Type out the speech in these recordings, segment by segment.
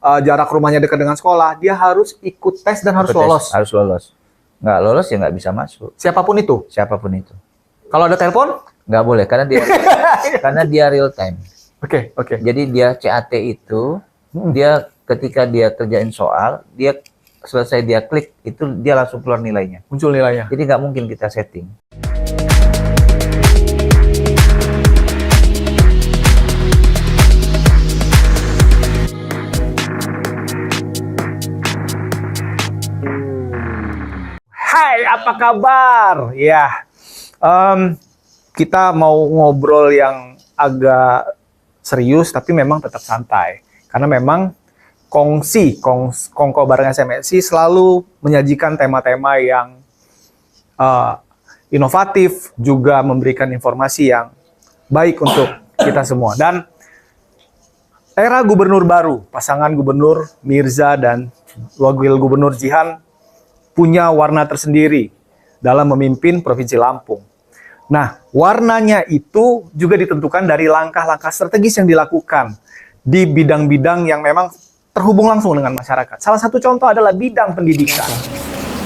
jarak rumahnya dekat dengan sekolah, dia harus ikut tes dan harus lolos. Harus lolos. Nggak lolos ya nggak bisa masuk. Siapapun itu. Siapapun itu. Kalau ada telepon? Nggak boleh karena dia karena dia real time. Oke. Jadi dia CAT itu dia ketika dia kerjain soal, dia selesai dia klik itu dia langsung keluar nilainya. Muncul nilainya. Jadi nggak mungkin kita setting. Hai, apa kabar? Ya, kita mau ngobrol yang agak serius, tapi memang tetap santai. Karena memang Kongko bareng SMSI selalu menyajikan tema-tema yang inovatif, juga memberikan informasi yang baik untuk kita semua. Dan era gubernur baru, pasangan gubernur Mirza dan wakil gubernur Jihan punya warna tersendiri dalam memimpin Provinsi Lampung. Nah, warnanya itu juga ditentukan dari langkah-langkah strategis yang dilakukan di bidang-bidang yang memang terhubung langsung dengan masyarakat. Salah satu contoh adalah bidang pendidikan.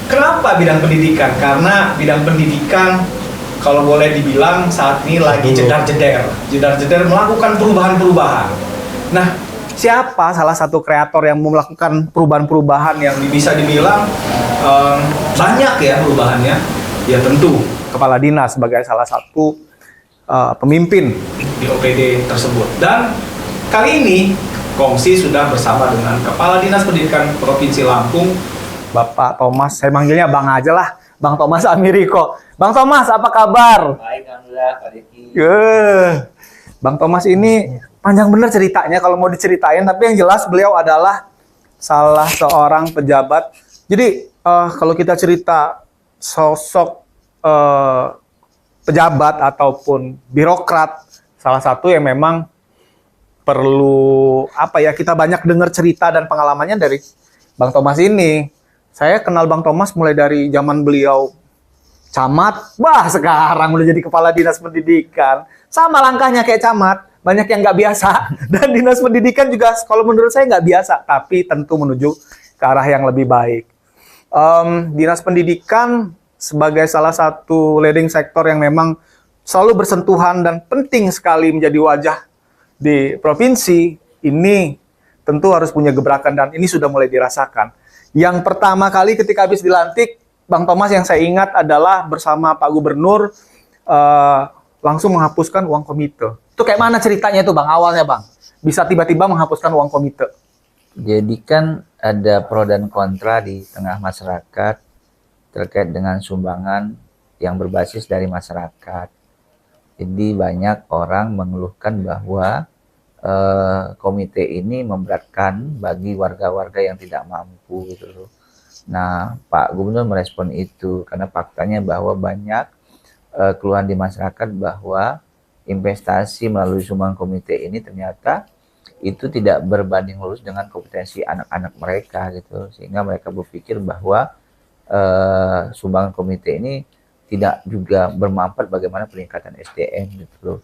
Kenapa bidang pendidikan? Karena bidang pendidikan kalau boleh dibilang saat ini lagi jedar-jeder melakukan perubahan-perubahan. Nah, siapa salah satu kreator yang melakukan perubahan-perubahan yang bisa dibilang banyak ya perubahannya? Ya tentu Kepala Dinas sebagai salah satu pemimpin di OPD tersebut. Dan kali ini Kongsi sudah bersama dengan Kepala Dinas Pendidikan Provinsi Lampung, Bapak Thomas. Saya manggilnya Bang aja lah, Bang Thomas Amiriko. Bang Thomas, apa kabar? Baik, alhamdulillah, Pak Diki. Bang Thomas ini panjang bener ceritanya kalau mau diceritain, tapi yang jelas beliau adalah salah seorang pejabat. Jadi kalau kita cerita sosok pejabat ataupun birokrat, salah satu yang memang perlu kita banyak dengar cerita dan pengalamannya dari Bang Thomas ini. Saya kenal Bang Thomas mulai dari zaman beliau camat, sekarang udah jadi Kepala Dinas Pendidikan. Sama langkahnya kayak camat, banyak yang nggak biasa. Dan Dinas Pendidikan juga kalau menurut saya nggak biasa, tapi tentu menuju ke arah yang lebih baik. Dinas Pendidikan sebagai salah satu leading sektor yang memang selalu bersentuhan dan penting sekali menjadi wajah di provinsi ini, tentu harus punya gebrakan dan ini sudah mulai dirasakan. Yang pertama kali ketika habis dilantik, Bang Thomas yang saya ingat adalah bersama Pak Gubernur langsung menghapuskan uang komite. Itu kayak mana ceritanya itu Bang, awalnya Bang? Bisa tiba-tiba menghapuskan uang komite. Jadi kan ada pro dan kontra di tengah masyarakat terkait dengan sumbangan yang berbasis dari masyarakat. Jadi banyak orang mengeluhkan bahwa komite ini memberatkan bagi warga-warga yang tidak mampu gitu loh. Nah, Pak Gubernur merespon itu karena faktanya bahwa banyak keluhan di masyarakat bahwa investasi melalui sumbangan komite ini ternyata itu tidak berbanding lurus dengan kompetensi anak-anak mereka gitu, sehingga mereka berpikir bahwa sumbangan komite ini tidak juga bermanfaat bagaimana peningkatan SDM gitu loh,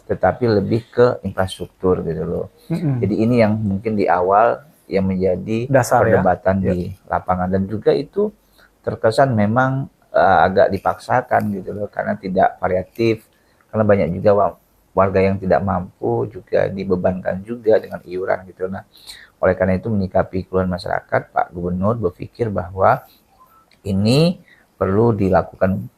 tetapi lebih ke infrastruktur gitu loh. Jadi ini yang mungkin di awal yang menjadi dasar perdebatan di lapangan, dan juga itu terkesan memang agak dipaksakan gitu loh karena tidak variatif, karena banyak juga warga yang tidak mampu juga dibebankan juga dengan iuran gitu. Nah, oleh karena itu menyikapi keluhan masyarakat, Pak Gubernur berpikir bahwa ini perlu dilakukan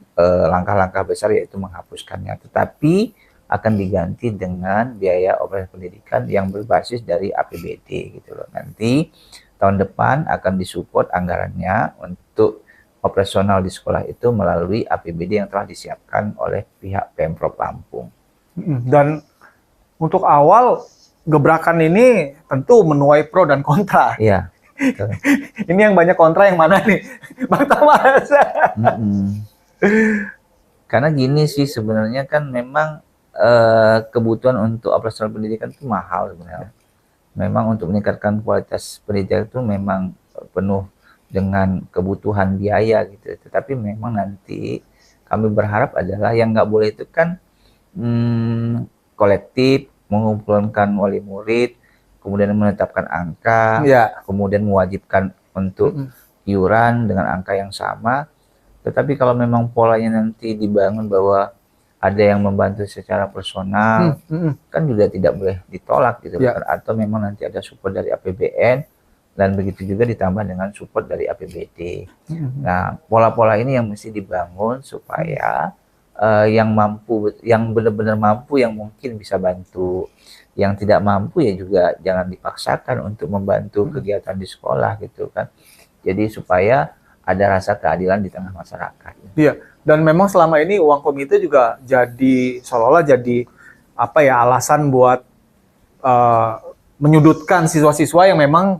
langkah-langkah besar, yaitu menghapuskannya, tetapi akan diganti dengan biaya operasi pendidikan yang berbasis dari APBD gitu loh. Nanti tahun depan akan disupport anggarannya untuk operasional di sekolah itu melalui APBD yang telah disiapkan oleh pihak Pemprov Lampung. Dan untuk awal gebrakan ini tentu menuai pro dan kontra. Iya. Ini yang banyak kontra yang mana nih, Bang Thomas? Karena gini sih, sebenarnya kan memang kebutuhan untuk operasional pendidikan itu mahal sebenarnya. Memang untuk meningkatkan kualitas pendidikan itu memang penuh dengan kebutuhan biaya gitu. Tetapi memang nanti kami berharap adalah yang nggak boleh itu kan kolektif mengumpulkan wali murid, kemudian menetapkan angka, Ya. kemudian mewajibkan untuk iuran dengan angka yang sama. Tetapi kalau memang polanya nanti dibangun bahwa ada yang membantu secara personal, kan juga tidak boleh ditolak gitu. Ya. Atau memang nanti ada support dari APBN, dan begitu juga ditambah dengan support dari APBD. Nah, pola-pola ini yang mesti dibangun supaya yang mampu, yang benar-benar mampu, yang mungkin bisa bantu. Yang tidak mampu ya juga jangan dipaksakan untuk membantu kegiatan di sekolah gitu kan. Jadi supaya ada rasa keadilan di tengah masyarakat. Iya, dan memang selama ini uang komite juga jadi seolah-olah jadi apa ya, alasan buat menyudutkan siswa-siswa yang memang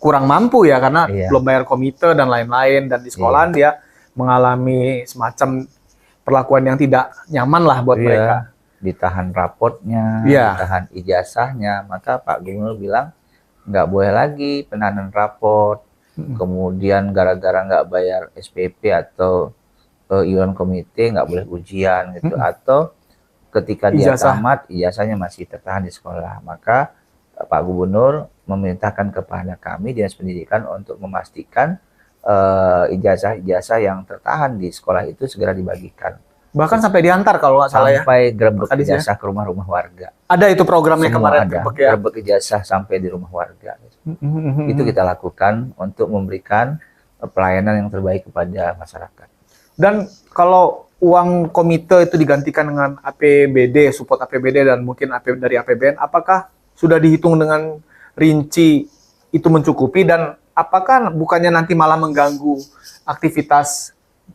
kurang mampu ya, karena Iya. belum bayar komite dan lain-lain, dan di sekolahan dia mengalami semacam perlakuan yang tidak nyaman lah buat mereka. Ditahan rapotnya, Iya. ditahan ijazahnya, maka Pak Gubernur bilang nggak boleh lagi penahanan raport. Kemudian gara-gara nggak bayar SPP atau iuran komite nggak boleh ujian gitu, atau ketika dia Ijazah. tamat ijazahnya masih tertahan di sekolah. Maka Pak Gubernur memerintahkan kepada kami Dinas Pendidikan untuk memastikan ijazah-ijazah yang tertahan di sekolah itu segera dibagikan. Bahkan sampai diantar kalau nggak salah ya. Sampai gerbek Pak Kadis ya? ijazah ke rumah-rumah warga. Ada itu programnya Semua kemarin. ada, gerbek ya. gerbek ijazah sampai di rumah warga. Itu kita lakukan untuk memberikan pelayanan yang terbaik kepada masyarakat. Dan kalau uang komite itu digantikan dengan APBD, support APBD dan mungkin dari APBN, apakah sudah dihitung dengan rinci itu mencukupi, dan apakah bukannya nanti malah mengganggu aktivitas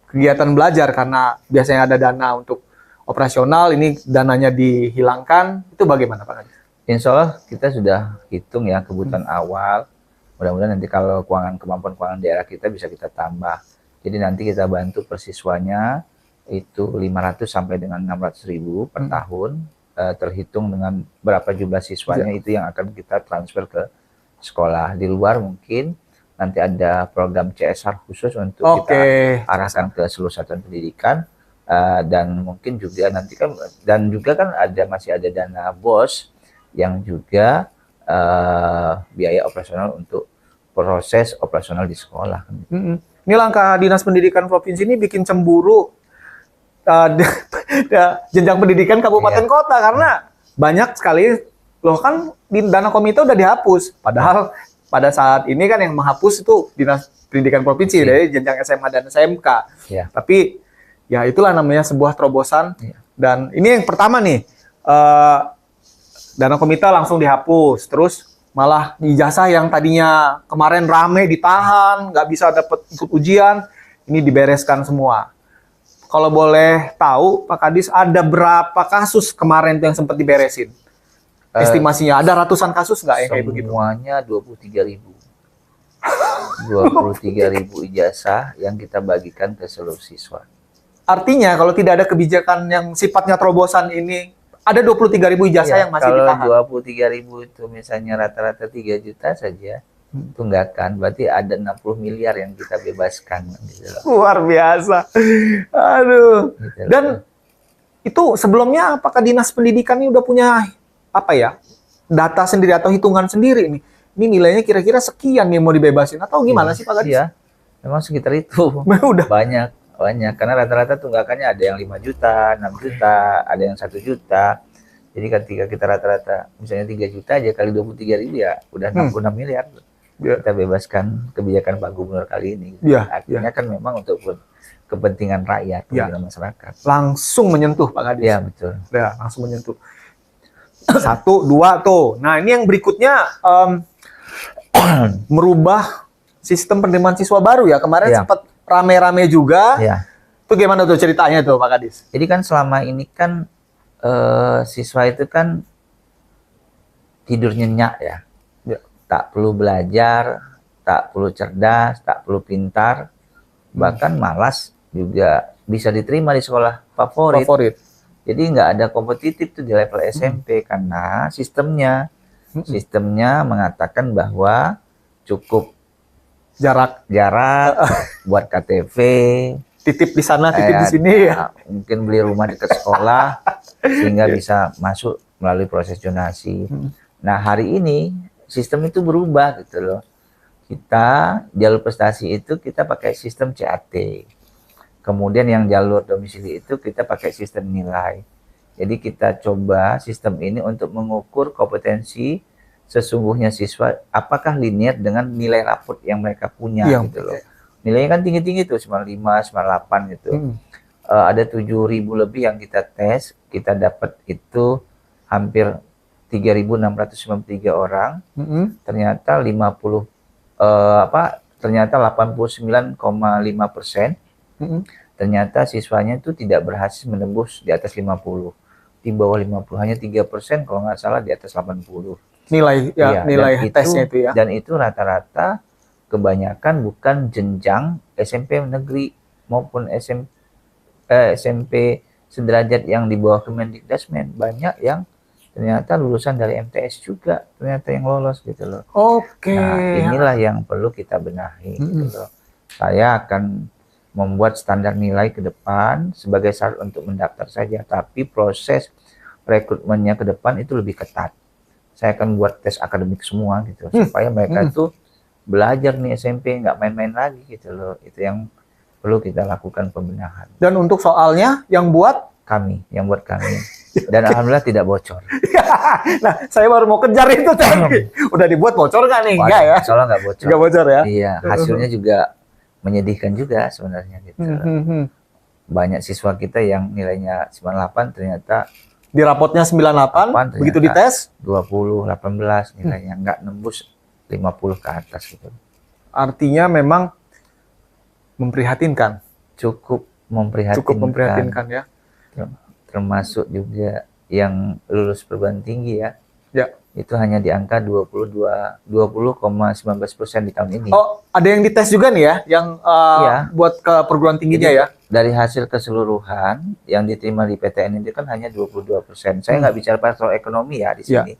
kegiatan belajar karena biasanya ada dana untuk operasional, ini dananya dihilangkan, itu bagaimana Pak Kadis? Insya Allah kita sudah hitung ya kebutuhan awal. Mudah-mudahan nanti kalau kemampuan keuangan daerah kita bisa kita tambah. Jadi nanti kita bantu per siswanya itu 500 sampai dengan 600.000 per tahun, terhitung dengan berapa jumlah siswanya itu yang akan kita transfer ke sekolah. Di luar mungkin nanti ada program CSR khusus untuk kita arahkan ke seluruh satuan pendidikan, dan mungkin juga nanti kan, dan juga kan masih ada dana BOS yang juga biaya operasional untuk proses operasional di sekolah. Ini langkah Dinas Pendidikan Provinsi ini bikin cemburu jenjang pendidikan kabupaten kota, karena banyak sekali loh kan dana komite udah dihapus, padahal pada saat ini kan yang menghapus itu Dinas Pendidikan Provinsi dari jenjang SMA dan SMK. Tapi ya itulah namanya sebuah terobosan. Dan ini yang pertama nih, dana komite langsung dihapus, terus malah ijazah yang tadinya kemarin rame ditahan, nggak bisa dapat ikut ujian, ini dibereskan semua. Kalau boleh tahu Pak Kadis, ada berapa kasus kemarin yang sempat diberesin? Estimasinya ada ratusan kasus nggak yang kayak begitu? Semuanya 23.000. 23.000 ijazah yang kita bagikan ke seluruh siswa. Artinya kalau tidak ada kebijakan yang sifatnya terobosan ini, ada 23.000 ijazah yang masih ditahan. Kalau 23.000 itu misalnya rata-rata 3 juta saja tunggakan, berarti ada 60 miliar yang kita bebaskan. Gitu loh. Luar biasa. Aduh. Gitu loh. Dan itu sebelumnya apakah Dinas Pendidikan ini udah punya apa ya, data sendiri atau hitungan sendiri nih? Ini nilainya kira-kira sekian nih mau dibebasin atau gimana sih Pak Kadis? Iya, memang sekitar itu. Udah. Banyak. Karena rata-rata tunggakannya ada yang 5 juta, 6 juta, ada yang 1 juta. Jadi ketika kita rata-rata misalnya 3 juta aja kali 23.000 ya udah 66 miliar. Kita bebaskan kebijakan Pak Gubernur kali ini. Artinya kan memang untuk kepentingan rakyat, kepentingan masyarakat. Langsung menyentuh Pak Kadis. Iya, betul. Ya, langsung menyentuh. 1, 2 tuh. Nah, ini yang berikutnya merubah sistem penerimaan siswa baru ya. Kemarin sempat rame-rame juga. Itu gimana tuh ceritanya tuh Pak Kadis? Jadi kan selama ini kan siswa itu kan tidur nyenyak ya. Tak perlu belajar, tak perlu cerdas, tak perlu pintar, bahkan malas juga bisa diterima di sekolah favorit. Jadi nggak ada kompetitif tuh di level SMP karena sistemnya mengatakan bahwa cukup jarak buat KTP, titip di sana, titip di sini ya. Mungkin beli rumah dekat sekolah sehingga bisa masuk melalui proses zonasi. Nah, hari ini sistem itu berubah gitu loh. Kita jalur prestasi itu kita pakai sistem CAT. Kemudian yang jalur domisili itu kita pakai sistem nilai. Jadi kita coba sistem ini untuk mengukur kompetensi sesungguhnya siswa apakah linear dengan nilai raport yang mereka punya Iya, gitu loh. Nilainya kan tinggi-tinggi tuh 95, 98 gitu. Ada 7.000 lebih yang kita tes, kita dapat itu hampir 3.693 orang. Ternyata 89,5%. Ternyata siswanya itu tidak berhasil menembus di atas 50. Di bawah 50 hanya 3% kalau nggak salah di atas 80. Nilai Iya, nilai dan tesnya itu ya. Dan itu rata-rata kebanyakan bukan jenjang SMP negeri maupun SMP sederajat yang di bawah Kemendikbudrismen. Banyak yang ternyata lulusan dari MTS juga ternyata yang lolos gitu loh. Oke. Nah, inilah yang perlu kita benahi gitu loh. Saya akan membuat standar nilai ke depan sebagai syarat untuk mendaftar saja, tapi proses rekrutmennya ke depan itu lebih ketat. Saya akan buat tes akademik semua gitu supaya mereka itu belajar nih SMP nggak main-main lagi gitu loh. Itu yang perlu kita lakukan pembenahan. Dan untuk soalnya yang buat yang buat kami. Dan alhamdulillah tidak bocor. Nah, saya baru mau kejar itu tadi. Udah dibuat bocor nggak nih? Enggak ya? Soalnya nggak bocor. Nggak bocor ya? Iya, hasilnya juga menyedihkan juga sebenarnya gitu. Banyak siswa kita yang nilainya 98 ternyata di rapotnya 98, begitu dites 20, 18 nilainya nggak nembus 50 ke atas gitu. Artinya memang memprihatinkan. Cukup memprihatinkan ya. Termasuk juga yang lulus perguruan tinggi ya. Ya. Itu hanya di angka 20,19% di tahun ini. Oh, ada yang dites juga nih ya, yang buat ke perguruan tingginya. Jadi, ya. Dari hasil keseluruhan yang diterima di PTN itu kan hanya 22%. Saya nggak bicara faktor ekonomi ya di sini.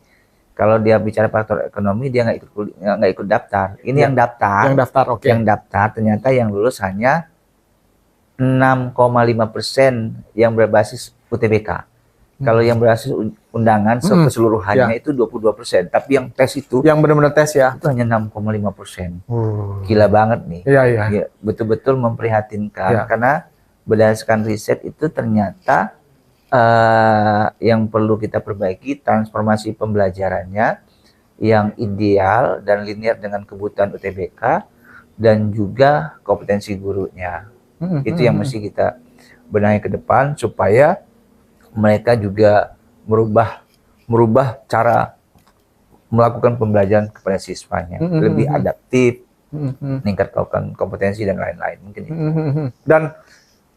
Kalau dia bicara faktor ekonomi dia nggak ikut daftar. Ini yang daftar. Yang daftar, oke. Yang daftar ternyata yang lulus hanya 6,5% yang berbasis UTBK. Kalau yang berbasis undangan keseluruhannya itu 22%. Tapi yang tes itu yang benar-benar tes ya itu hanya 6,5%. Gila banget nih. Iya. Betul-betul memprihatinkan karena berdasarkan riset itu ternyata yang perlu kita perbaiki transformasi pembelajarannya yang ideal dan linear dengan kebutuhan UTBK dan juga kompetensi gurunya. Itu yang mesti kita benahi ke depan supaya mereka juga merubah cara melakukan pembelajaran kepada siswanya, lebih adaptif, meningkatkan kompetensi dan lain-lain mungkin itu. Dan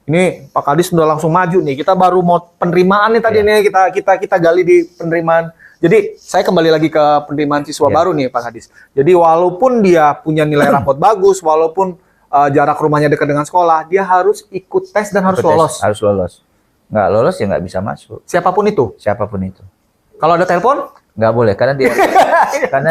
ini Pak Kadis sudah langsung maju nih. Kita baru mau penerimaan nih tadi nih kita gali di penerimaan. Jadi saya kembali lagi ke penerimaan siswa baru nih Pak Kadis. Jadi walaupun dia punya nilai rapot bagus, walaupun jarak rumahnya dekat dengan sekolah, dia harus ikut tes dan harus lolos. Harus lolos. Nggak lolos ya nggak bisa masuk. Siapapun itu. Kalau ada telepon? Nggak boleh karena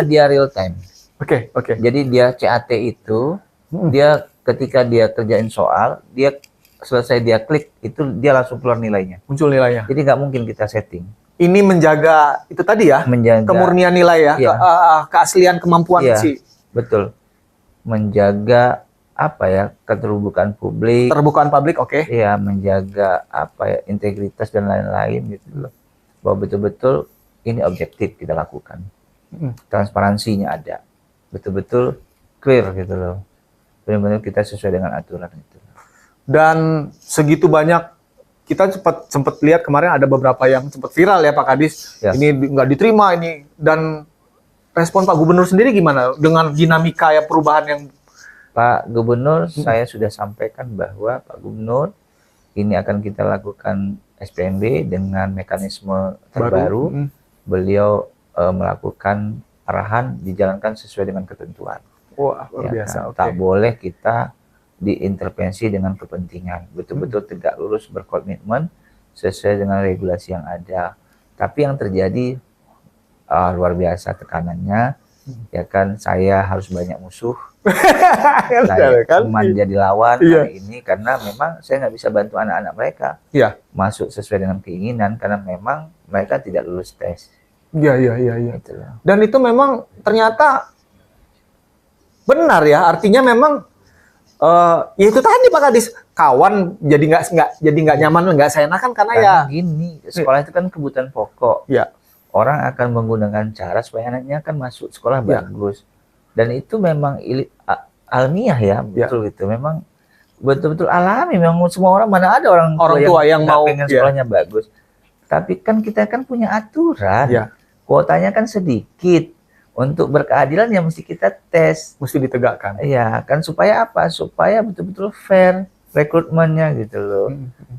dia real time. Oke. Jadi dia CAT itu dia ketika dia kerjain soal, dia selesai dia klik itu dia langsung keluar nilainya. Muncul nilainya. Jadi nggak mungkin kita setting. Ini menjaga itu tadi ya, kemurnian nilai ya, keaslian kemampuan sih. Betul. Menjaga keterbukaan publik. Terbukaan publik, oke. Iya, menjaga integritas dan lain-lain gitu loh. Bahwa betul-betul ini objektif kita lakukan. Transparansinya ada. Betul-betul clear gitu loh. Benar-benar kita sesuai dengan aturan itu. Dan segitu banyak, kita sempat lihat kemarin ada beberapa yang sempat viral ya Pak Kadis. Ini nggak diterima ini. Dan respon Pak Gubernur sendiri gimana dengan dinamika perubahan yang Pak Gubernur, saya sudah sampaikan bahwa Pak Gubernur ini akan kita lakukan SPMB dengan mekanisme terbaru. Beliau melakukan arahan dijalankan sesuai dengan ketentuan. Wah, luar biasa. Tak boleh kita diintervensi dengan kepentingan. Betul-betul tegak lurus berkomitmen sesuai dengan regulasi yang ada. Tapi yang terjadi luar biasa tekanannya. Ya kan, saya harus banyak musuh. Saya cuma jadi lawan hari ini karena memang saya nggak bisa bantu anak-anak mereka masuk sesuai dengan keinginan karena memang mereka tidak lulus tes. Iya. Gitu loh. Dan itu memang ternyata benar ya. Artinya memang ya itu tadi Pak Kadis, kawan jadi nggak nyaman, nggak seenakan karena ya. Karena gini, sekolah itu kan kebutuhan pokok. Ya. Orang akan menggunakan cara supaya anaknya kan masuk sekolah Ya. bagus. Dan itu memang almiah ya, betul itu. Memang betul-betul alami. Memang semua orang, mana ada orang tua yang nggak mau pengen sekolahnya bagus. Tapi kan kita kan punya aturan. Ya. Kuotanya kan sedikit. Untuk berkeadilan ya mesti kita tes. Mesti ditegakkan. Iya, kan supaya apa? Supaya betul-betul fair rekrutmennya gitu loh.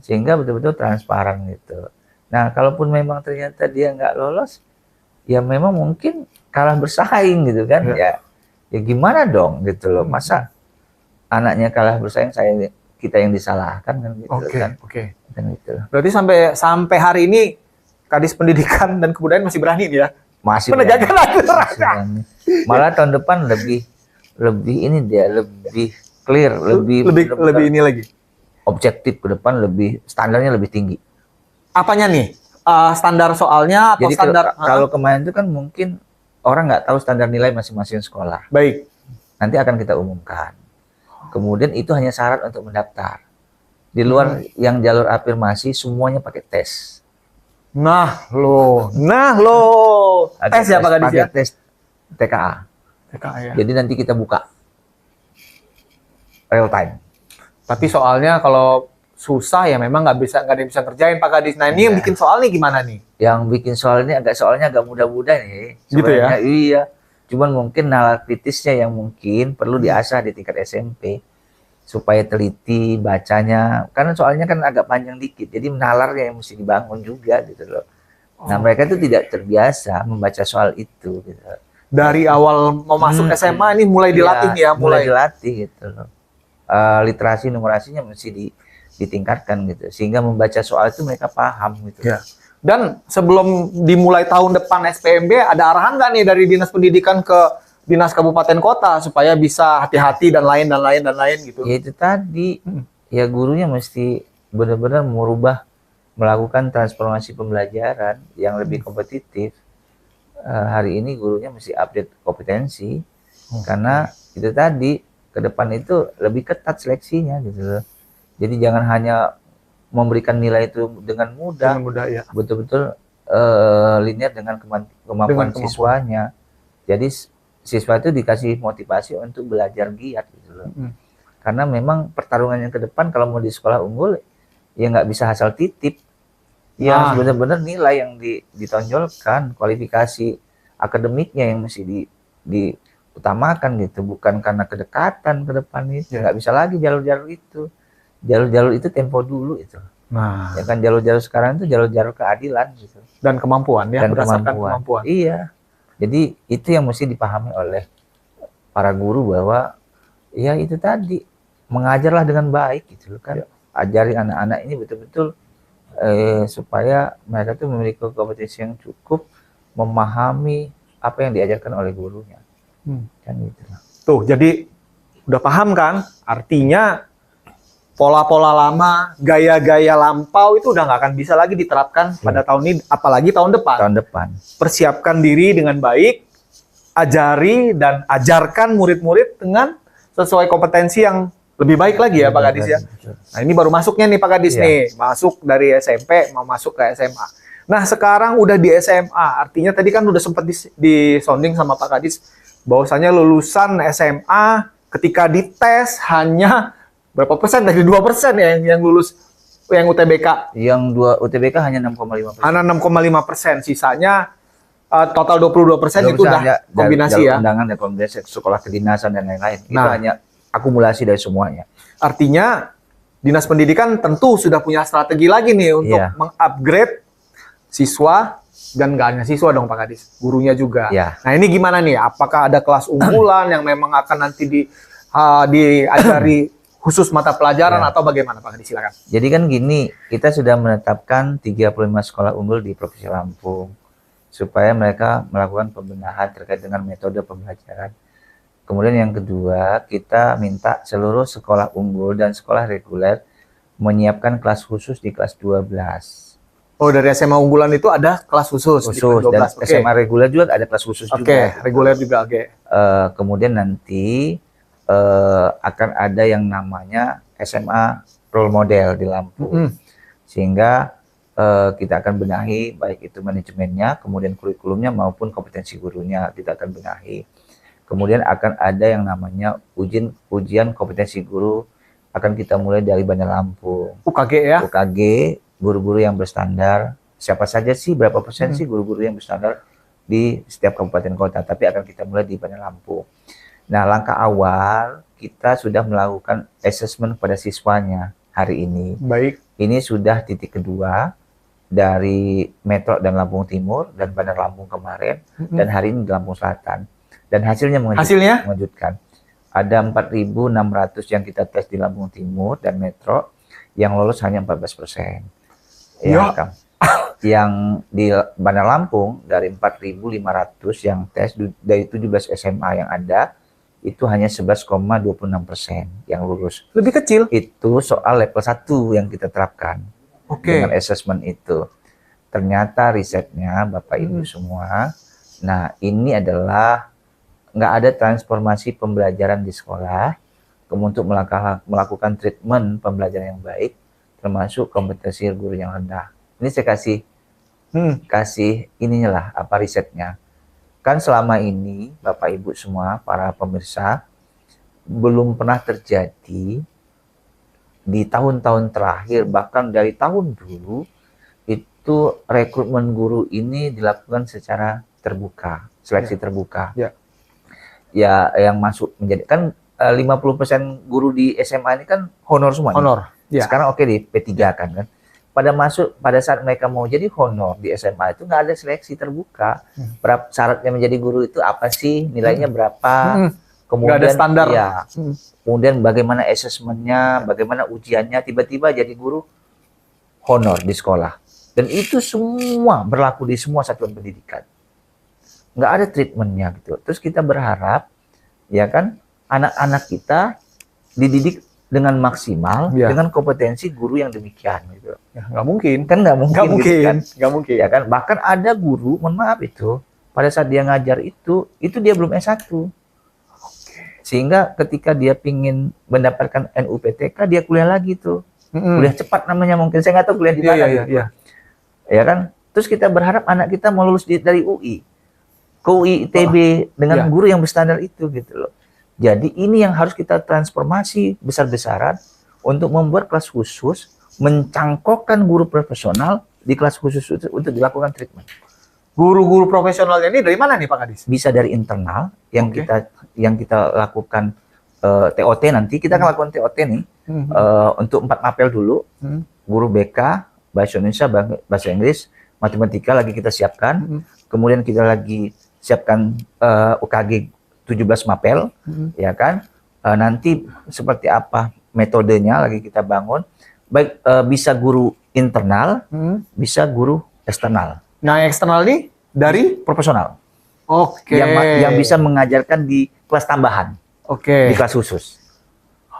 Sehingga betul-betul transparan gitu. Nah, kalaupun memang ternyata dia nggak lolos, ya memang mungkin kalah bersaing gitu kan. Ya gimana dong gitu loh. Masa anaknya kalah bersaing, kita yang disalahkan kan gitu kan. Oke. Kan gitu. Berarti sampai hari ini Kadis Pendidikan dan Kebudayaan masih berani ya? Masih penegakan aturan. Malah tahun depan lebih ini dia, lebih clear, lebih ini lagi. Objektif ke depan, lebih standarnya lebih tinggi. Apanya nih? Standar soalnya atau jadi standar? Kalau kemarin itu kan mungkin orang nggak tahu standar nilai masing-masing sekolah. Baik. Nanti akan kita umumkan. Kemudian itu hanya syarat untuk mendaftar. Di luar yang jalur afirmasi semuanya pakai tes. Nah lo. Tes ya Pak Kadis ya? Tes TKA. TKA ya. Jadi nanti kita buka real time. Tapi soalnya kalau susah ya memang nggak ada yang bisa kerjain Pak Kadis. Nah ini yang bikin soal nih gimana nih? Yang bikin soal ini soalnya agak mudah-mudah nih. Gitu ya? Iya. Cuman mungkin nalar kritisnya yang mungkin perlu diasah di tingkat SMP. Supaya teliti bacanya, karena soalnya kan agak panjang dikit, jadi nalarnya yang mesti dibangun juga gitu loh. Nah mereka itu tidak terbiasa membaca soal itu gitu. Dari awal mau masuk SMA ini mulai dilatih ya, mulai dilatih gitu loh. Literasi numerasinya mesti ditingkatkan gitu, sehingga membaca soal itu mereka paham gitu. Ya. Dan sebelum dimulai tahun depan SPMB, ada arahan nggak nih dari Dinas Pendidikan ke Dinas Kabupaten Kota supaya bisa hati-hati dan lain gitu. Ya itu tadi, ya gurunya mesti benar-benar melakukan transformasi pembelajaran yang lebih kompetitif. Hari ini gurunya mesti update kompetensi, karena itu tadi ke depan itu lebih ketat seleksinya gitu loh. Jadi jangan hanya memberikan nilai itu dengan mudah, ya. betul-betul linear dengan kemampuan siswanya. Jadi siswa itu dikasih motivasi untuk belajar giat gitu loh. Karena memang pertarungan yang ke depan kalau mau di sekolah unggul ya nggak bisa asal titip. Ya benar-benar nilai yang ditonjolkan, kualifikasi akademiknya yang mesti diutamakan gitu, bukan karena kedekatan ke depan itu. Nggak bisa lagi jalur-jalur itu. Jalur-jalur itu tempo dulu itu. Nah, ya kan jalur-jalur sekarang itu jalur-jalur keadilan gitu. Dan kemampuan ya, berdasarkan kemampuan. Iya. Jadi itu yang mesti dipahami oleh para guru bahwa ya itu tadi, mengajarlah dengan baik gitu kan. Ajari anak-anak ini betul-betul supaya mereka tuh memiliki kompetensi yang cukup memahami apa yang diajarkan oleh gurunya. Kan gitu. Tuh, jadi udah paham kan? Artinya pola-pola lama, gaya-gaya lampau itu udah nggak akan bisa lagi diterapkan pada tahun ini, apalagi tahun depan. Tahun depan. Persiapkan diri dengan baik, ajari dan ajarkan murid-murid dengan sesuai kompetensi yang lebih baik lagi ya Pak Kadis ya. Nah ini baru masuknya nih Pak Kadis nih, masuk dari SMP mau masuk ke SMA. Nah sekarang udah di SMA, artinya tadi kan udah sempat disonding sama Pak Kadis bahwasanya lulusan SMA ketika dites hanya berapa persen dari 2% ya yang lulus yang UTBK? Yang UTBK hanya 6,5%. Hanya 6,5%, sisanya total 22% itu udah kombinasi ya. Undangan dan kombinasi sekolah kedinasan dan lain-lain. Itu hanya akumulasi dari semuanya. Artinya Dinas Pendidikan tentu sudah punya strategi lagi nih untuk mengupgrade siswa, dan nggak hanya siswa dong Pak Kadis, gurunya juga. Nah ini gimana nih? Apakah ada kelas unggulan yang memang akan nanti diajari khusus mata pelajaran atau bagaimana Pak Kadis? Silakan. Jadi kan gini, kita sudah menetapkan 35 sekolah unggul di Provinsi Lampung supaya mereka melakukan pembenahan terkait dengan metode pembelajaran. Kemudian yang kedua, kita minta seluruh sekolah unggul dan sekolah reguler menyiapkan kelas khusus di kelas 12. Oh, dari SMA unggulan itu ada kelas khusus di khusus, dan 12. Oke. SMA reguler juga ada kelas khusus Oke, juga. reguler juga. Oke. Kemudian nanti akan ada yang namanya SMA role model di Lampung. Sehingga kita akan benahi baik itu manajemennya, kemudian kurikulumnya maupun kompetensi gurunya kita akan benahi. Kemudian akan ada yang namanya ujian kompetensi guru, akan kita mulai dari Bandar Lampung. UKG ya? UKG, guru-guru yang berstandar. Siapa saja sih, berapa persen sih guru-guru yang berstandar di setiap kabupaten kota, tapi akan kita mulai di Bandar Lampung. Nah, langkah awal kita sudah melakukan assessment pada siswanya hari ini. Baik. Ini sudah titik kedua dari Metro dan Lampung Timur dan Bandar Lampung kemarin, dan hari ini di Lampung Selatan. Dan hasilnya mengejutkan. Ada 4.600 yang kita tes di Lampung Timur dan Metro, yang lolos hanya 14%. Ya, Kang. Yang di Bandar Lampung dari 4.500 yang tes dari 17 SMA yang ada, itu hanya 11,26% yang lulus. Lebih kecil? Itu soal level 1 yang kita terapkan. Dengan assessment itu. Ternyata risetnya Bapak Ibu semua, nah ini adalah nggak ada transformasi pembelajaran di sekolah, untuk melakukan treatment pembelajaran yang baik, termasuk kompetensi guru yang rendah. Ini saya kasih ininya lah, apa risetnya. Kan selama ini Bapak Ibu semua, para pemirsa, belum pernah terjadi di tahun-tahun terakhir, bahkan dari tahun dulu, itu rekrutmen guru ini dilakukan secara terbuka, seleksi terbuka. Ya, yang masuk menjadi, kan 50% guru di SMA ini kan honor semua. Honor. Ya. Sekarang oke di P3 kan. Pada saat mereka mau jadi honor di SMA itu nggak ada seleksi terbuka. Berapa syaratnya menjadi guru itu apa sih? Nilainya berapa? Kemudian nggak ada standar. Ya, kemudian bagaimana asesmennya, bagaimana ujiannya, tiba-tiba jadi guru honor di sekolah. Dan itu semua berlaku di semua satuan pendidikan. Nggak ada treatmentnya gitu. Terus kita berharap, ya kan, anak-anak kita dididik dengan maksimal, dengan kompetensi guru yang demikian gitu. Ya, nggak mungkin. Kan nggak mungkin. Nggak mungkin. Gitu kan? Nggak mungkin. Ya kan, bahkan ada guru, mohon maaf itu, pada saat dia ngajar itu dia belum S1. Sehingga ketika dia pingin mendapatkan NUPTK, dia kuliah lagi tuh. Kuliah cepat namanya mungkin, saya nggak tahu kuliah di mana. Ya kan? Terus kita berharap anak kita mau lulus dari UI. Ke UI ITB dengan guru yang berstandar itu gitu loh. Jadi ini yang harus kita transformasi besar-besaran untuk membuat kelas khusus, mencangkokkan guru profesional di kelas khusus untuk dilakukan treatment. Guru-guru profesionalnya ini dari mana nih Pak Kadis? Bisa dari internal yang kita lakukan TOT nanti. Kita akan lakukan TOT nih untuk 4 mapel dulu. Guru BK, Bahasa Indonesia, Bahasa Inggris, Matematika lagi kita siapkan. Kemudian kita lagi siapkan UKG 17 mapel, ya kan? Nanti seperti apa metodenya lagi kita bangun. Baik bisa guru internal, bisa guru eksternal. Nah, yang eksternal ini dari profesional. Oke. Yang bisa mengajarkan di kelas tambahan. Oke. Di kelas khusus.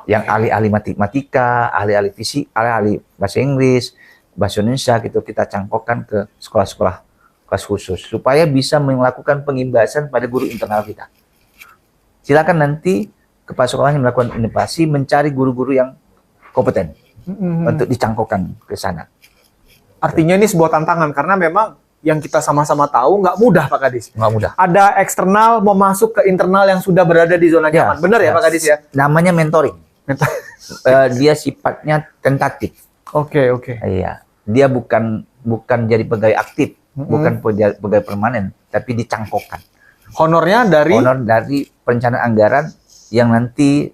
Yang ahli-ahli matematika, ahli-ahli fisik, ahli-ahli bahasa Inggris, bahasa Indonesia gitu, kita cangkokkan ke sekolah-sekolah kelas khusus supaya bisa melakukan pengimbasan pada guru internal kita. Silakan nanti kepala sekolahnya melakukan inovasi, mencari guru-guru yang kompeten untuk dicangkokkan ke sana. Artinya ini sebuah tantangan karena memang yang kita sama-sama tahu nggak mudah Pak Kadis. Nggak mudah. Ada eksternal mau masuk ke internal yang sudah berada di zona nyaman. Benar ya Pak Kadis ya? Namanya mentoring. Dia sifatnya tentatif. Oke. Iya. Dia bukan jadi pegawai aktif, bukan pegawai permanen, tapi dicangkokkan. Honor dari perencanaan anggaran yang nanti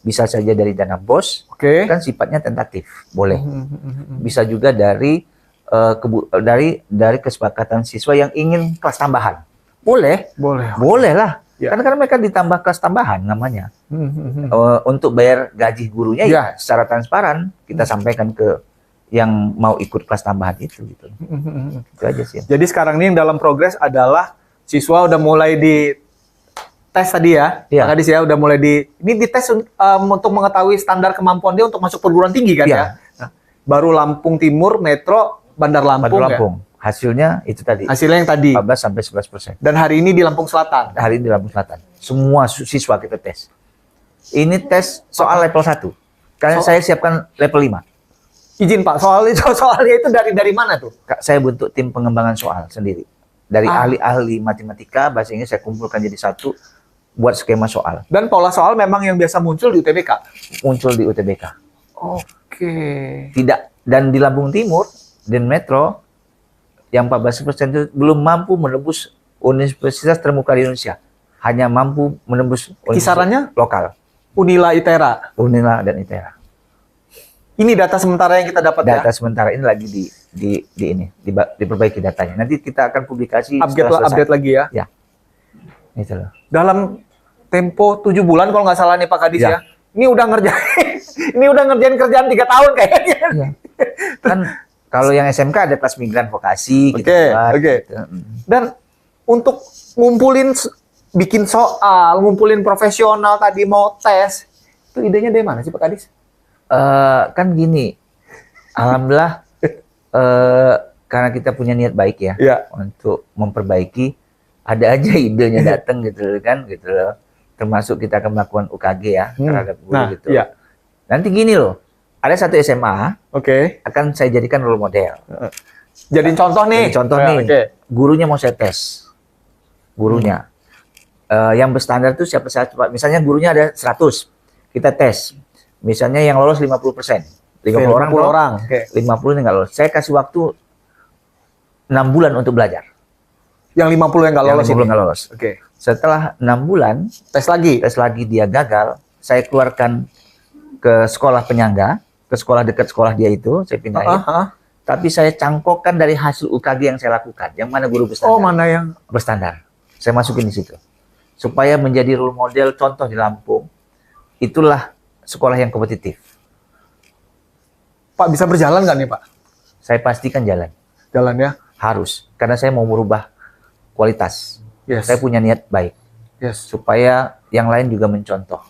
bisa saja dari dana BOS, kan sifatnya tentatif, boleh. Bisa juga dari kesepakatan siswa yang ingin kelas tambahan, boleh lah. Karena mereka ditambah kelas tambahan namanya. Untuk bayar gaji gurunya ya secara transparan kita sampaikan ke yang mau ikut kelas tambahan itu gitu. Itu aja sih. Jadi sekarang ini yang dalam progres adalah siswa udah mulai di tes tadi ya, Pak Kadis ya, udah mulai ini dites untuk mengetahui standar kemampuan dia untuk masuk perguruan tinggi kan ya. Nah, baru Lampung Timur, Metro, Bandar Lampung, Bandar Lampung. Hasilnya itu tadi. Hasilnya yang tadi. 14 sampai 11%. Dan hari ini di Lampung Selatan. Hari ini di Lampung Selatan. Semua siswa kita tes. Ini tes soal level 1. Karena saya siapkan level 5. Izin Pak, soalnya itu dari mana tuh? Saya bentuk tim pengembangan soal sendiri. Dari ahli-ahli matematika, bahasa Inggris saya kumpulkan jadi satu buat skema soal. Dan pola soal memang yang biasa muncul di UTBK. Muncul di UTBK. Oke. Tidak, dan di Lampung Timur dan Metro yang 14% itu belum mampu menembus universitas terbuka di Indonesia. Hanya mampu menembus Kisarannya? Lokal. Unila, ITERA. Unila dan ITERA. Ini data sementara yang kita dapat Data sementara ini lagi diperbaiki datanya. Nanti kita akan publikasi update lagi ya. Ya. Itu loh. Dalam tempo 7 bulan kalau nggak salah nih Pak Kadis ya. Ya. Ini udah ngerjain kerjaan 3 tahun kayaknya. Ya. Kan kalau yang SMK ada kelas migran vokasi gitu. Oke. Gitu. Dan untuk bikin soal, ngumpulin profesional tadi mau tes, itu idenya dari mana sih Pak Kadis? Kan gini, alhamdulillah karena kita punya niat baik ya, untuk memperbaiki, ada aja idenya datang gitu kan, gitu loh. Termasuk kita akan melakukan UKG ya terhadap guru gitu. Iya. Nanti gini loh, ada satu SMA, akan saya jadikan role model. Jadiin contoh nih. Gurunya mau saya tes, gurunya. Yang berstandar itu siapa saja, misalnya gurunya ada 100, kita tes. Misalnya yang lolos 50%. 50 orang. 50 yang nggak lolos. Saya kasih waktu 6 bulan untuk belajar. Yang 50 yang nggak lolos. Yang 50 nggak lolos. Setelah 6 bulan, tes lagi dia gagal, saya keluarkan ke sekolah penyangga, ke sekolah dekat sekolah dia itu, saya pindahin. Tapi saya cangkokkan dari hasil UKG yang saya lakukan, yang mana guru berstandar. Oh, mana yang berstandar. Saya masukin di situ. Supaya menjadi role model contoh di Lampung. Itulah sekolah yang kompetitif. Pak, bisa berjalan nggak nih Pak? Saya pastikan jalan. Jalan ya? Harus. Karena saya mau merubah kualitas. Saya punya niat baik. Supaya yang lain juga mencontoh.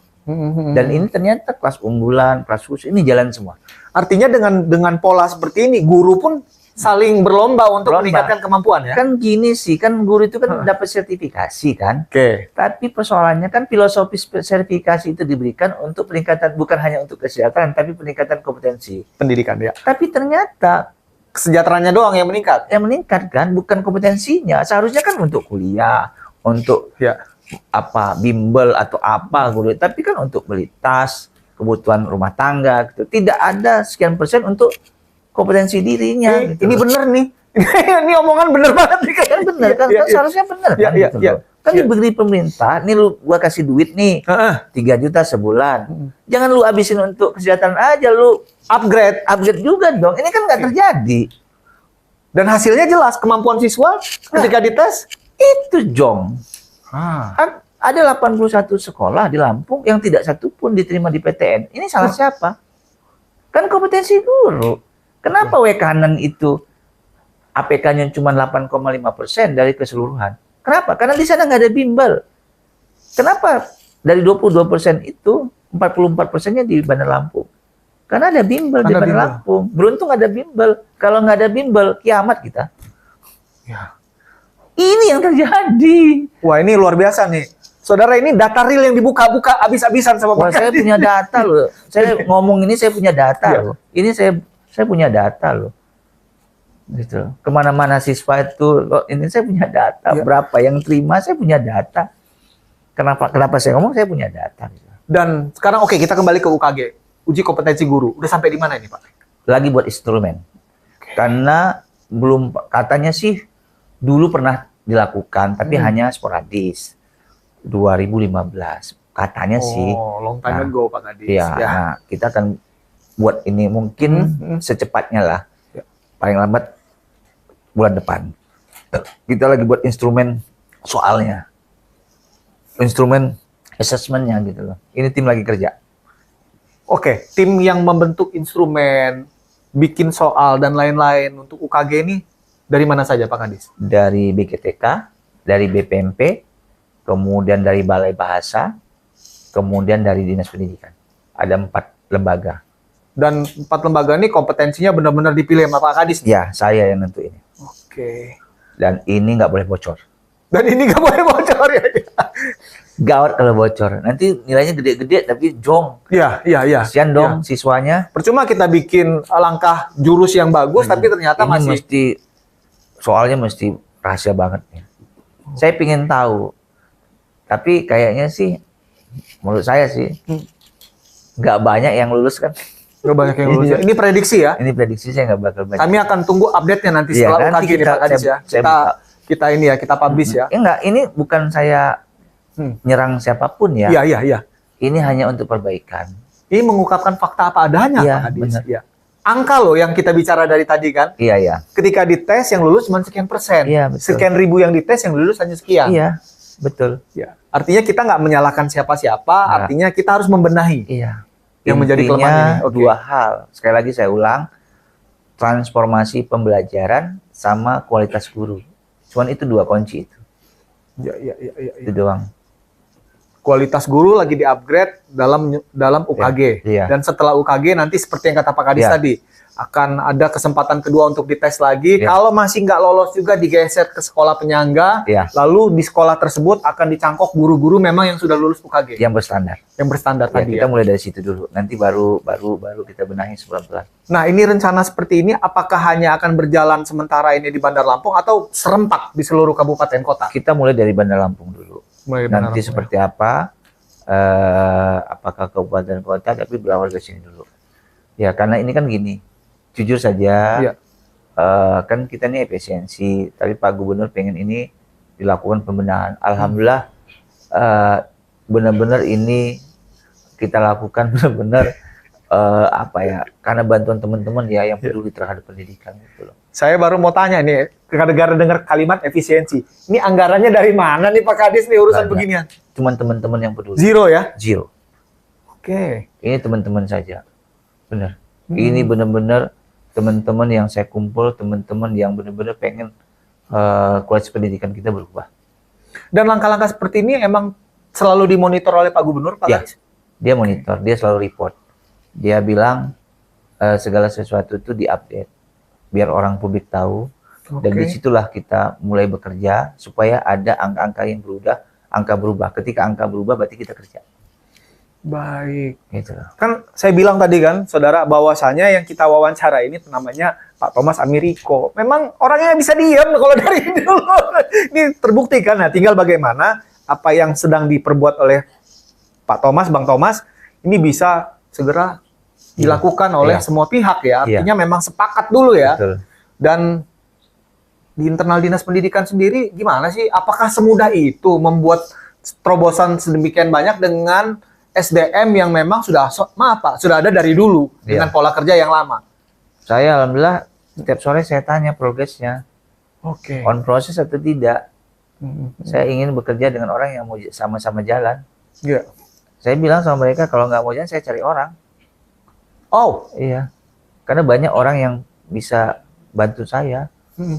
Dan ini ternyata kelas unggulan, kelas khusus, ini jalan semua. Artinya dengan pola seperti ini, guru pun saling berlomba untuk meningkatkan kemampuan ya? Kan gini sih, kan guru itu kan dapat sertifikasi kan. Tapi persoalannya kan filosofis sertifikasi itu diberikan untuk peningkatan, bukan hanya untuk kesejahteraan, tapi peningkatan kompetensi. Pendidikan ya. Tapi ternyata kesejahteraannya doang yang meningkat. Yang meningkat kan, bukan kompetensinya. Seharusnya kan untuk kuliah, untuk bimbel atau apa guru. Tapi kan untuk beli tas, kebutuhan rumah tangga gitu. Tidak ada sekian persen untuk kompetensi dirinya. Gitu. Ini bener nih. Ini omongan bener banget nih kayaknya. Bener kan? Seharusnya bener kan? Gitu. Kan diberi pemerintah, nih lu gua kasih duit nih, 3 juta sebulan. Jangan lu habisin untuk kesejahteraan aja, lu upgrade juga dong. Ini kan nggak terjadi. Dan hasilnya jelas, kemampuan siswa ketika dites itu jong. Ada 81 sekolah di Lampung yang tidak satu pun diterima di PTN. Ini salah siapa? Kan kompetensi guru. Kenapa WKN itu APK-nya cuma 8,5% dari keseluruhan? Kenapa? Karena di sana nggak ada bimbel. Kenapa dari 22% itu 44%-nya di Bandar Lampung? Karena ada bimbel di Bandar Lampung. Beruntung ada bimbel. Kalau nggak ada bimbel, kiamat kita. Ini yang terjadi. Wah, ini luar biasa nih. Saudara, ini data real yang dibuka-buka habis-habisan sama Pak. Saya punya data loh. Saya ngomong ini saya punya data loh. Ini saya punya data loh. Gitu. Kemana-mana siswa itu, ini saya punya data. Berapa yang terima, saya punya data. Kenapa saya ngomong saya punya data. Gitu. Dan sekarang kita kembali ke UKG. Uji kompetensi guru. Udah sampai di mana ini Pak? Lagi buat instrumen. Karena belum, katanya sih dulu pernah dilakukan, tapi hanya sporadis. 2015 katanya sih. Long time ago Pak Kadis. Nah, kita akan buat ini mungkin secepatnya lah. Paling lambat bulan depan. Kita lagi buat instrumen soalnya. Instrumen assessment-nya gitu loh. Ini tim lagi kerja. Tim yang membentuk instrumen, bikin soal dan lain-lain untuk UKG ini dari mana saja Pak Kadis? Dari BKTK, dari BPMP, kemudian dari Balai Bahasa, kemudian dari Dinas Pendidikan. Ada 4 lembaga Dan 4 lembaga ini kompetensinya benar-benar dipilih sama Pak Kadis. Ya, saya yang nentuin. Oke. Dan ini nggak boleh bocor. Dan ini nggak boleh bocor ya? Gawat kalau bocor. Nanti nilainya gede-gede tapi jong. Iya. Kasian dong siswanya. Percuma kita bikin langkah jurus yang bagus, tapi ternyata Ini masih... mesti, soalnya mesti rahasia banget nih. Saya pingin tahu. Tapi kayaknya sih, menurut saya sih, nggak banyak yang lulus kan. Nggak banyak yang lulus. Ini prediksi ya? Ini prediksi saya nggak bakal banyak. Kami akan tunggu update-nya nanti Iya, setelah nanti UKG nih Pak Kadis ya. Kita ini ya, kita publish ya. Enggak, ini bukan saya nyerang siapapun ya. Iya. Ini hanya untuk perbaikan. Ini mengungkapkan fakta apa adanya Iya, Pak Kadis. benar. Iya. Angka loh yang kita bicara dari tadi kan. Iya. Ketika dites yang lulus cuma sekian persen. Iya, betul. Sekian ribu yang dites yang lulus hanya sekian. Iya, betul. Ya. Artinya kita nggak menyalahkan siapa-siapa, artinya kita harus membenahi. Iya. Yang menjadi Intinya kelemahan ini. Oke. dua hal. Sekali lagi saya ulang, transformasi pembelajaran sama kualitas guru. Cuman itu dua kunci itu. Iya. Itu doang. Kualitas guru lagi di-upgrade dalam UKG. Iya. Dan setelah UKG nanti seperti yang kata Pak Kadis Iya. tadi, akan ada kesempatan kedua untuk dites lagi. Iya. Kalau masih nggak lolos juga digeser ke sekolah penyangga. Iya. Lalu di sekolah tersebut akan dicangkok guru-guru memang yang sudah lulus UKG. Yang berstandar. Yang berstandar Ya, tadi kita ya. mulai dari situ dulu. Nanti baru kita benahi pelan-pelan. Nah, ini rencana seperti ini apakah hanya akan berjalan sementara ini di Bandar Lampung atau serempak di seluruh kabupaten kota? Kita mulai dari Bandar Lampung dulu. Mulai dari Bandar Nanti Lampung, seperti apa? Apakah kabupaten kota? Tapi berawal dari sini dulu. Ya, karena ini kan gini. Jujur saja, Iya. kan kita ini efisiensi. Tapi Pak Gubernur pengen ini dilakukan pembenahan. Alhamdulillah, benar-benar ini kita lakukan benar-benar karena bantuan teman-teman ya yang peduli terhadap pendidikan gitu loh. Saya baru mau tanya nih, gara-gara dengar kalimat efisiensi. Ini anggarannya dari mana nih Pak Kadis nih urusan Banyak. beginian? Cuman teman-teman yang peduli. Zero ya? Zero. Oke. Ini teman-teman saja. Benar. Ini benar-benar teman-teman yang saya kumpul, teman-teman yang benar-benar pengen kualitas pendidikan kita berubah. Dan langkah-langkah seperti ini emang selalu dimonitor oleh Pak Gubernur, Pak Ya. Kadis? Dia monitor, dia selalu report. Dia bilang segala sesuatu itu diupdate biar orang publik tahu. Dan Oke. disitulah kita mulai bekerja supaya ada angka-angka yang berubah. Ketika angka berubah berarti kita kerja. Baik. Gitu loh. Kan saya bilang tadi kan, saudara, bahwasanya yang kita wawancara ini namanya Pak Thomas Amiriko. Memang orangnya bisa diam kalau dari dulu. Ini terbukti kan, nah, tinggal bagaimana apa yang sedang diperbuat oleh Pak Thomas, Bang Thomas, ini bisa segera dilakukan oleh Iya. semua pihak ya. Iya. Artinya memang sepakat dulu ya. Betul. Dan di internal dinas pendidikan sendiri gimana sih? Apakah semudah itu membuat terobosan sedemikian banyak dengan SDM yang memang sudah sudah ada dari dulu Iya. dengan pola kerja yang lama? Saya alhamdulillah setiap sore saya tanya progresnya, Oke. on proses atau tidak. Saya ingin bekerja dengan orang yang mau sama-sama jalan. Iya. Saya bilang sama mereka kalau nggak mau jalan saya cari orang. Oh. Iya. Karena banyak orang yang bisa bantu saya.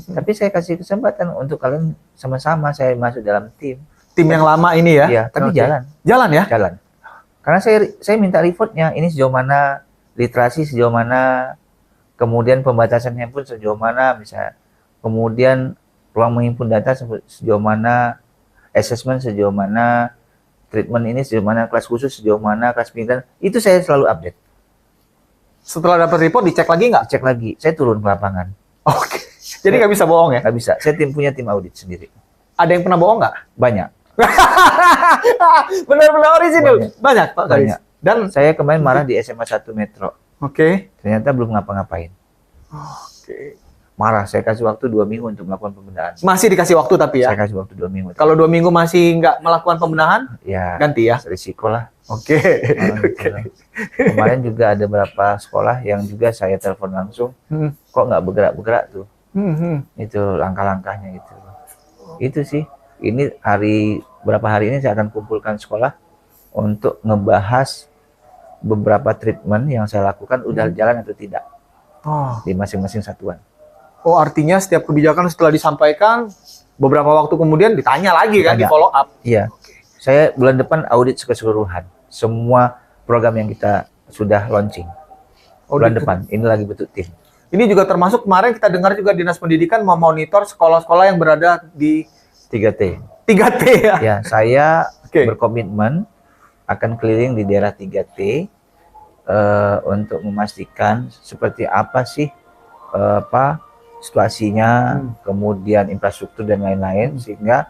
Tapi saya kasih kesempatan untuk kalian sama-sama saya masuk dalam tim. Tim yang lama ini ya? Iya, tapi Oke. jalan. Jalan ya? Jalan. Karena saya minta reportnya, ini sejauh mana literasi, sejauh mana kemudian pembatasannya pun sejauh mana, misalnya. Kemudian ruang menghimpun data sejauh mana, assessment sejauh mana, treatment ini sejauh mana, kelas khusus sejauh mana, kelas pinggan, itu saya selalu update. Setelah dapat report dicek lagi nggak? Cek lagi, saya turun ke lapangan. Oke. Jadi nggak bisa bohong ya? Nggak bisa, saya punya tim audit sendiri. Ada yang pernah bohong nggak? Banyak. Benar-benar orisinal. Banyak Pak Kadis. Banyak. Dan Saya kemarin marah di SMA 1 Metro. oke. Ternyata belum ngapa-ngapain. Oke. Marah, saya kasih waktu 2 minggu untuk melakukan pembenahan. Masih dikasih waktu tapi ya? Saya kasih waktu 2 minggu. Kalau 2 minggu masih nggak melakukan pembenahan, Ya, ganti ya? risiko lah. Oke. Orang gitu lah. Kemarin juga ada beberapa sekolah yang juga saya telepon langsung. Kok nggak bergerak-bergerak tuh? Itu langkah-langkahnya gitu. Itu sih. Ini berapa hari ini saya akan kumpulkan sekolah untuk ngebahas beberapa treatment yang saya lakukan udah jalan atau tidak Oh. di masing-masing satuan. Oh, artinya setiap kebijakan setelah disampaikan, beberapa waktu kemudian ditanya lagi kan, di Ditanya. follow up. Iya. Saya bulan depan audit keseluruhan semua program yang kita sudah launching. Oh, bulan depan. Ini lagi bentuk tim. Ini juga termasuk kemarin kita dengar juga Dinas Pendidikan memonitor sekolah-sekolah yang berada di 3T. 3T ya. Ya, saya Oke. berkomitmen akan keliling di daerah 3T untuk memastikan seperti apa sih situasinya, kemudian infrastruktur dan lain-lain, sehingga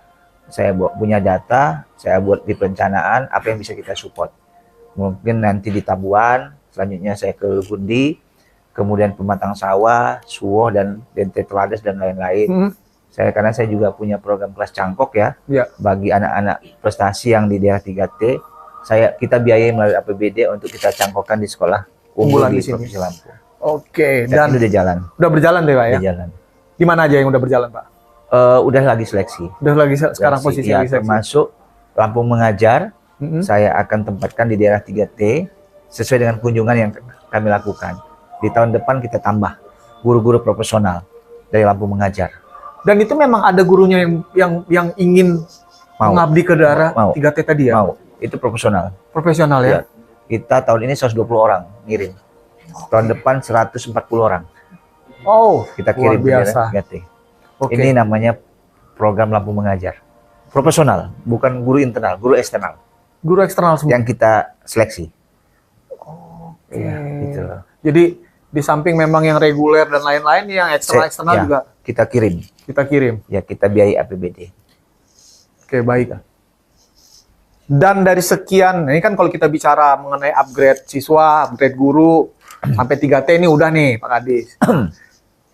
saya punya data, saya buat di perencanaan apa yang bisa kita support. Mungkin nanti di Tabuan, selanjutnya saya ke Gundi, kemudian Pematang Sawah, Suwoh, dan Dente Teladas dan lain-lain. Karena saya juga punya program kelas cangkok ya, bagi anak-anak prestasi yang di daerah 3T, kita biayai melalui APBD untuk kita cangkokkan di sekolah unggulan di Provinsi Lampung. Oke, dan udah jalan. Udah berjalan deh Pak ya? Udah jalan. Di mana aja yang udah berjalan Pak? Udah lagi seleksi. Udah lagi sekarang posisi ya, lagi seleksi. Termasuk Lampung Mengajar, saya akan tempatkan di daerah 3T sesuai dengan kunjungan yang kami lakukan. Di tahun depan kita tambah guru-guru profesional dari Lampung Mengajar. Dan itu memang ada gurunya yang ingin mengabdi ke daerah 3T tadi ya? Mau. Itu profesional. Profesional ya? Kita tahun ini 120 orang ngirim. Tahun depan 140 orang. Oh, kita kirim ke daerah 3T. Ini namanya program Lampung Mengajar. Profesional, bukan guru internal, guru eksternal. Guru eksternal semua? Yang kita seleksi. Iya, gitu. Jadi di samping memang yang reguler dan lain-lain, yang eksternal juga kita kirim. Kita kirim. Ya, kita biayai APBD. Oke, baik. Dan dari sekian, ini kan kalau kita bicara mengenai upgrade siswa, upgrade guru, sampai 3T ini udah nih Pak Kadis.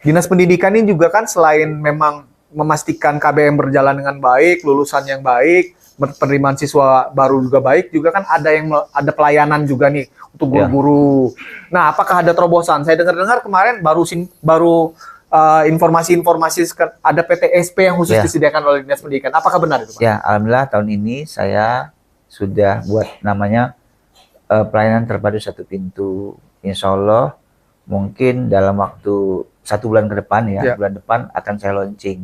Dinas Pendidikan ini juga kan selain memang memastikan KBM berjalan dengan baik, lulusan yang baik, penerimaan siswa baru juga baik, juga kan ada pelayanan juga nih untuk guru-guru. Nah, apakah ada terobosan? Saya dengar-dengar kemarin baru informasi-informasi ada PTSP yang khusus disediakan oleh Dinas Pendidikan. Apakah benar itu, Pak? Ya, alhamdulillah tahun ini saya sudah buat namanya pelayanan terpadu satu pintu. Insya Allah mungkin dalam waktu 1 bulan ke depan bulan depan akan saya launching.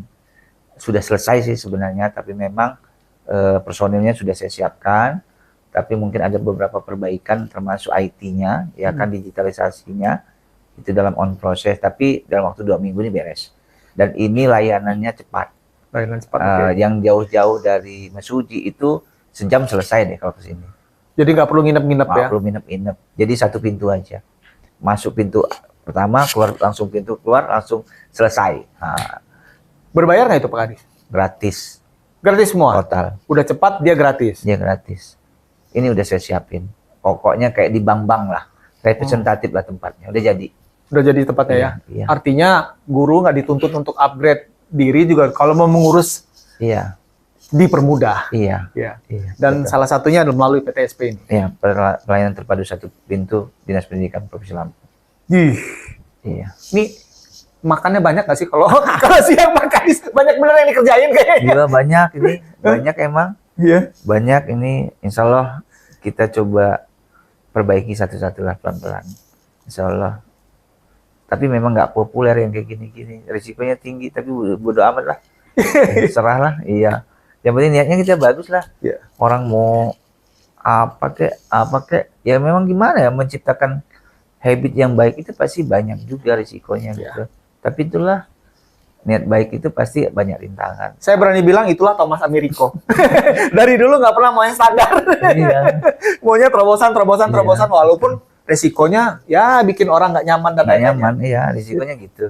Sudah selesai sih sebenarnya, tapi memang personilnya sudah saya siapkan. Tapi mungkin ada beberapa perbaikan termasuk IT-nya, kan digitalisasinya itu dalam on proses. Tapi dalam waktu 2 minggu ini beres. Dan ini layanannya cepat. Layanan cepat. Yang jauh-jauh dari Mesuji itu sejam selesai deh kalau ke sini. Jadi nggak perlu nginep-nginep ya? Nggak perlu nginep-nginep. Jadi satu pintu aja. Masuk pintu pertama, keluar langsung pintu keluar, langsung selesai. Nah. Berbayar nggak itu Pak Kadis? Gratis. Gratis semua? Total. Udah cepat, dia gratis? Dia gratis. Ini udah saya siapin. Pokoknya kayak di bank-bank lah. Representatif lah tempatnya. Udah jadi. Udah jadi tempatnya ya? Iya. Artinya guru nggak dituntut untuk upgrade diri juga. Kalau mau mengurus, dipermudah. Iya. Dan betul. Salah satunya adalah melalui PTSP ini. Iya, pelayanan terpadu satu pintu Dinas Pendidikan Provinsi Lampung. Iya. Ini makannya banyak nggak sih kalau siang makan banyak bener yang dikerjain kayaknya? Iya banyak ini, banyak emang. Iya. Banyak ini, insya Allah kita coba perbaiki satu-satu lah pelan-pelan. Insya Allah. Tapi memang nggak populer yang kayak gini-gini, risikonya tinggi. Tapi bodo amat lah, serah lah. Iya. Yang penting niatnya kita bagus lah. Orang mau apa kek, ya memang gimana ya menciptakan habit yang baik itu pasti banyak juga risikonya gitu. Tapi itulah niat baik itu pasti banyak rintangan. Saya berani bilang itulah Thomas Americo. Dari dulu nggak pernah mau yang standar. Maunya terobosan, walaupun resikonya ya bikin orang nggak nyaman dan nggak nyaman. Iya, risikonya gitu.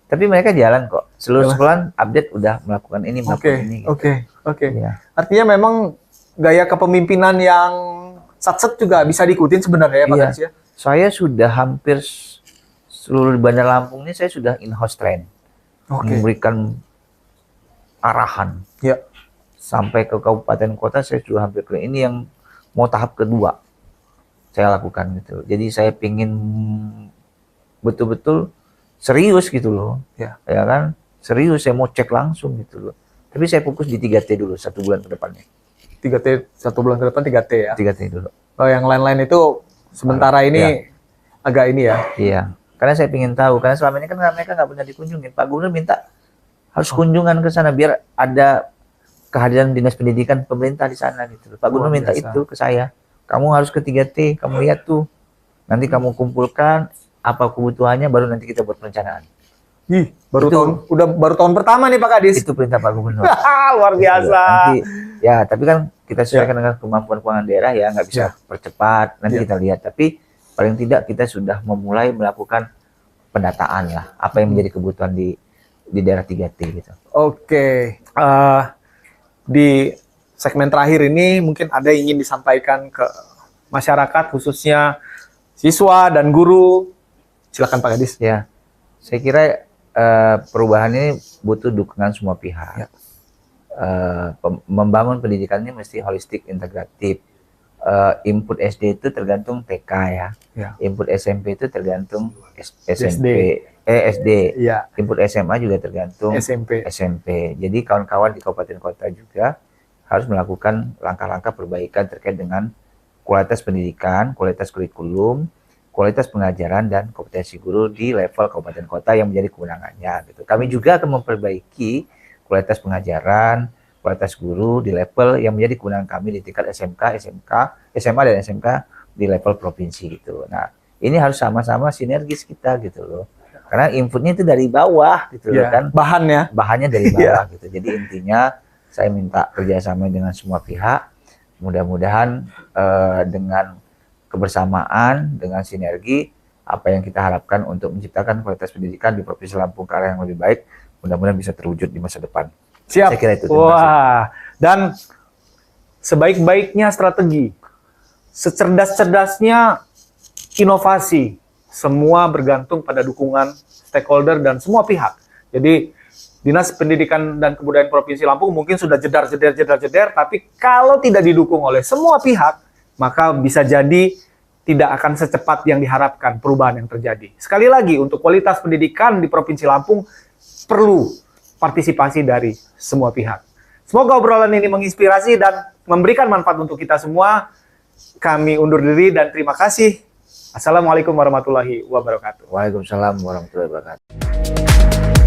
Tapi mereka jalan kok. Seluruh sekolah update udah melakukan ini, melakukan ini. Oke. Ya. Artinya memang gaya kepemimpinan yang satset juga bisa diikutin sebenarnya ya Pak Kadis ya? Saya sudah hampir seluruh di Bandar Lampung ini saya sudah in-house train. Memberikan arahan. Sampai ke kabupaten kota saya sudah hampir ke ini yang mau tahap kedua saya lakukan gitu. Jadi saya pingin betul-betul serius gitu loh. Ya kan? Serius saya mau cek langsung gitu loh. Tapi saya fokus di 3T dulu 1 bulan ke depannya. 3T 1 bulan ke depan 3T ya? 3T dulu. Oh, yang lain-lain itu sementara ini agak ini ya? Iya. Karena saya ingin tahu, karena selama ini kan mereka nggak pernah dikunjungin. Pak Gubernur minta harus kunjungan ke sana biar ada kehadiran Dinas Pendidikan pemerintah di sana gitu. Pak Gubernur minta itu ke saya. Kamu harus ke 3T, kamu lihat tuh Nanti kamu kumpulkan apa kebutuhannya, baru nanti kita buat perencanaan. Ih, Itu- baru tahun pertama nih Pak Kadis. Itu perintah Pak Gubernur. Luar biasa. Nanti ya, tapi kan kita sesuaikan dengan kemampuan keuangan daerah ya, nggak bisa Ya. percepat. Nanti Ya. kita lihat. Tapi paling tidak kita sudah memulai melakukan pendataan lah, apa yang menjadi kebutuhan di daerah 3T gitu. Oke. Di segmen terakhir ini mungkin ada yang ingin disampaikan ke masyarakat khususnya siswa dan guru. Silakan Pak Kadis. Ya, saya kira perubahan ini butuh dukungan semua pihak. Ya. Membangun pendidikan ini mesti holistik, integratif. Input SD itu tergantung TK ya. Ya. Input SMP itu tergantung SMP, SD. SD. Iya, Input SMA juga tergantung SMP. SMP. Jadi kawan-kawan di kabupaten kota juga harus melakukan langkah-langkah perbaikan terkait dengan kualitas pendidikan, kualitas kurikulum, kualitas pengajaran, dan kompetensi guru di level kabupaten kota yang menjadi kewenangannya. Gitu. Kami juga akan memperbaiki kualitas pengajaran, kualitas guru di level yang menjadi kewenangan kami di tingkat SMK, SMA dan SMK di level provinsi gitu. Nah, ini harus sama-sama sinergis kita gitu loh. Karena inputnya itu dari bawah gitu loh Ya, kan. bahannya. Bahannya dari bawah gitu. Jadi intinya saya minta kerjasama dengan semua pihak. Mudah-mudahan dengan kebersamaan, dengan sinergi, apa yang kita harapkan untuk menciptakan kualitas pendidikan di Provinsi Lampung ke arah yang lebih baik, mudah-mudahan bisa terwujud di masa depan. Siap. Saya kira itu. Terima kasih. Wah, dan sebaik-baiknya strategi, secerdas-cerdasnya inovasi, semua bergantung pada dukungan stakeholder dan semua pihak. Jadi Dinas Pendidikan dan Kebudayaan Provinsi Lampung mungkin sudah jedar, tapi kalau tidak didukung oleh semua pihak, maka bisa jadi tidak akan secepat yang diharapkan perubahan yang terjadi. Sekali lagi, untuk kualitas pendidikan di Provinsi Lampung perlu partisipasi dari semua pihak. Semoga obrolan ini menginspirasi dan memberikan manfaat untuk kita semua. Kami undur diri dan terima kasih. Assalamualaikum warahmatullahi wabarakatuh. Waalaikumsalam warahmatullahi wabarakatuh.